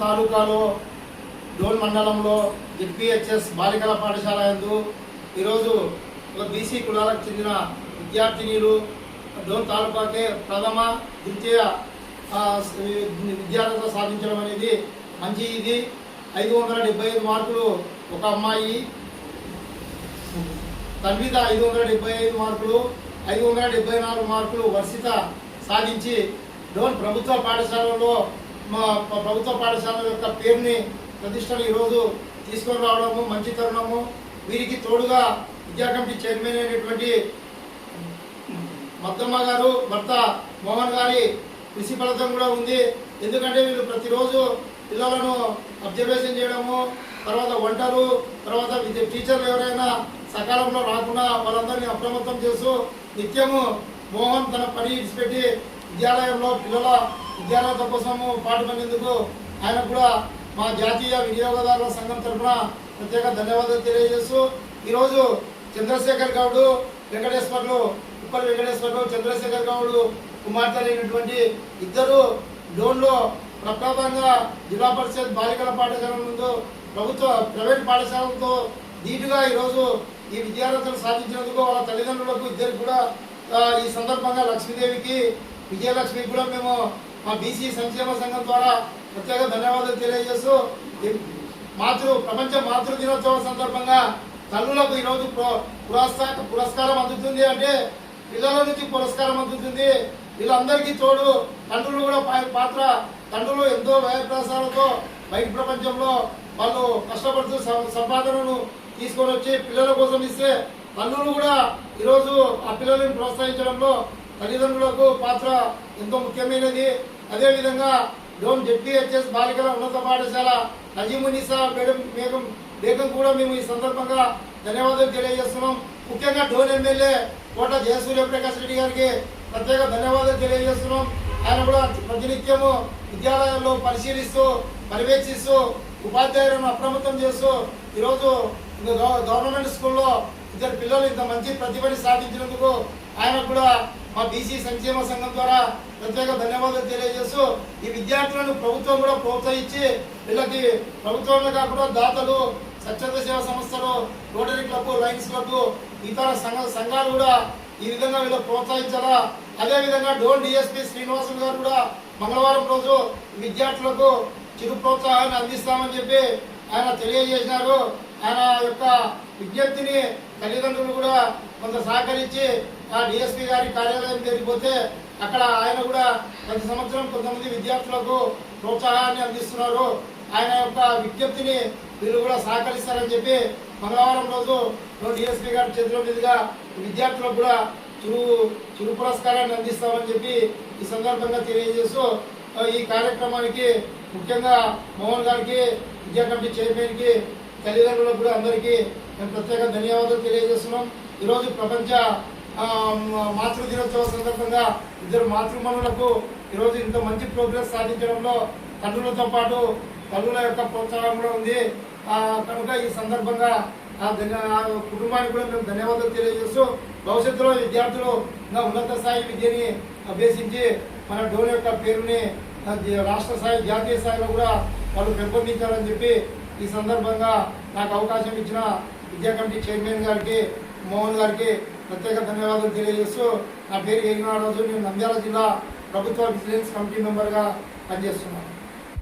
తాలూకాలో డోన్ మండలంలో జెడ్పీహెచ్ఎస్ బాలికల పాఠశాల యందు ఈరోజు ఒక బీసీ కులాలకు చెందిన విద్యార్థినీలు డోన్ తాలూకాకే ప్రథమ ద్వితీయ విద్యార్థులతో సాధించడం అనేది మంచి. ఇది 575 మార్కులు ఒక అమ్మాయి, తన్విత 575 మార్కులు, 574 మార్కులు వర్షిత సాధించి డోన్ ప్రభుత్వ పాఠశాలలో ప్రభుత్వ పాఠశాల యొక్క పేరుని ప్రతిష్టలు ఈరోజు తీసుకొని రావడము మంచి తరుణము. వీరికి తోడుగా విద్యా కమిటీ చైర్మన్ అయినటువంటి మద్దమ్మ గారు భర్త మోహన్ గారి కృషి ఫలితం కూడా ఉంది. ఎందుకంటే వీళ్ళు ప్రతిరోజు పిల్లలను అబ్జర్వేషన్ చేయడము, తర్వాత వంటలు, తర్వాత టీచర్లు ఎవరైనా సకాలంలో రాకుండా వాళ్ళందరినీ అప్రమత్తం చేస్తూ నిత్యము మోహన్ తన పని ఇచ్చిపెట్టి విద్యాలయంలో పిల్లల విద్యార్థుల కోసము పాటుపడినందుకు ఆయన కూడా మా జాతీయ వినియోగదారుల సంఘం తరఫున ప్రత్యేక ధన్యవాదాలు తెలియజేస్తూ ఈరోజు చంద్రశేఖర్ గౌడ్ వెంకటేశ్వర్లు, ఉప్పల్ వెంకటేశ్వర్లు, చంద్రశేఖర్ గౌడ్ కుమార్తెలు అయినటువంటి ఇద్దరు డోన్లో ప్రప్రథమంగా జిల్లా పరిషత్ బాలికల పాఠశాల ముందు ప్రైవేట్ పాఠశాలలతో ధీటుగా ఈరోజు ఈ విద్యార్థులు సాధించినందుకు వాళ్ళ తల్లిదండ్రులకు ఇద్దరికి కూడా ఈ సందర్భంగా లక్ష్మీదేవికి విజయలక్ష్మికి కూడా మేము మా బీసీ సంక్షేమ సంఘం ద్వారా ప్రత్యేక ధన్యవాదాలు తెలియజేస్తూ ప్రపంచ మాతృ దినోత్సవం సందర్భంగా తల్లులకు ఈరోజు పురస్కారం అందుతుంది. అంటే పిల్లల నుంచి పురస్కారం అందుతుంది. వీళ్ళందరికీ తోడు తండ్రులు కూడా పాత్ర. తండ్రులు ఎంతో వ్యయప్రయాసాలతో బయట ప్రపంచంలో వాళ్ళు కష్టపడుతూ సంపాదనను తీసుకొని వచ్చి పిల్లల కోసం ఇస్తే తల్లులు కూడా ఈరోజు ఆ పిల్లలను ప్రోత్సహించడంలో తల్లిదండ్రులకు పాత్ర ఎంతో ముఖ్యమైనది. అదేవిధంగా డోన్ జెడ్పీహెచ్ఎస్ బాలికల ఉన్నత పాఠశాల నజీమునిసా బేగం కూడా మేము ఈ సందర్భంగా ధన్యవాదాలు తెలియజేస్తున్నాం. ముఖ్యంగా డోన్ ఎమ్మెల్యే కోట జయసూర్యప్రకాష్ రెడ్డి గారికి ప్రత్యేక ధన్యవాదాలు తెలియజేస్తున్నాం. ఆయన కూడా ప్రతినిత్యము విద్యాలయాల్లో పరిశీలిస్తూ పర్యవేక్షిస్తూ ఉపాధ్యాయులను అప్రమత్తం చేస్తూ ఈరోజు గవర్నమెంట్ స్కూల్లో ఇద్దరు పిల్లలు ఇంత మంచి ప్రతిభని సాధించినందుకు ఆయన కూడా మా బీసీ సంక్షేమ సంఘం ద్వారా ప్రత్యేక ధన్యవాదాలు తెలియజేస్తూ ఈ విద్యార్థులను ప్రభుత్వం కూడా ప్రోత్సహించి వీళ్ళకి ప్రభుత్వంలో కాకుండా దాతలు, స్వచ్ఛంద సేవా సంస్థలు, రోటరీ క్లబ్, లయన్స్ క్లబ్, ఇతర సంఘాలు కూడా ఈ విధంగా వీళ్ళు ప్రోత్సహించాలా. అదేవిధంగా డోన్ డిఎస్పీ శ్రీనివాసులు గారు కూడా మంగళవారం రోజు విద్యార్థులకు చిరు ప్రోత్సాహాన్ని అందిస్తామని చెప్పి ఆయన తెలియజేసినారు. ఆయన యొక్క విజ్ఞప్తిని తల్లిదండ్రులు కూడా కొంత సహకరించి ఆ డిఎస్పీ గారి కార్యాలయం జరిగిపోతే అక్కడ ఆయన కూడా ప్రతి సంవత్సరం కొంతమంది విద్యార్థులకు ప్రోత్సాహాన్ని అందిస్తున్నారు. ఆయన యొక్క విజ్ఞప్తిని వీళ్ళు కూడా సహకరిస్తారని చెప్పి మంగళవారం రోజు డిఎస్పీ గారి చేతుల మీదుగా విద్యార్థులకు కూడా చిరు పురస్కారాన్ని అందిస్తామని చెప్పి ఈ సందర్భంగా తెలియజేస్తూ ఈ కార్యక్రమానికి ముఖ్యంగా మోహన్ గారికి, విద్యా కమిటీ చైర్మన్కి, తల్లిదండ్రులకు కూడా అందరికీ మేము ప్రత్యేక ధన్యవాదాలు తెలియజేస్తున్నాం. ఈరోజు ప్రపంచ మాతృ దినోత్సవ సందర్భంగా ఇద్దరు మాతృమణులకు ఈరోజు ఇంత మంచి ప్రోగ్రెస్ సాధించడంలో తండ్రులతో పాటు తల్లుల యొక్క ప్రోత్సాహం కూడా ఉంది. కనుక ఈ సందర్భంగా కుటుంబానికి కూడా మేము ధన్యవాదాలు తెలియజేస్తూ భవిష్యత్తులో విద్యార్థులు ఇంకా ఉన్నత స్థాయి విద్యని అభ్యసించి మన డోన్ యొక్క పేరుని రాష్ట్ర స్థాయి, జాతీయ స్థాయిలో కూడా వాళ్ళు పెంపొందించాలని చెప్పి ఈ సందర్భంగా నాకు అవకాశం ఇచ్చిన విద్యా కమిటీ చైర్మన్ గారికి, మోహన్ గారికి ప్రత్యేక ధన్యవాదాలు తెలియజేస్తూ నా పేరు ఏగినారాజు. నేను నంద్యాల జిల్లా ప్రభుత్వ విజిలెన్స్ కమిటీ మెంబర్గా పనిచేస్తున్నాను.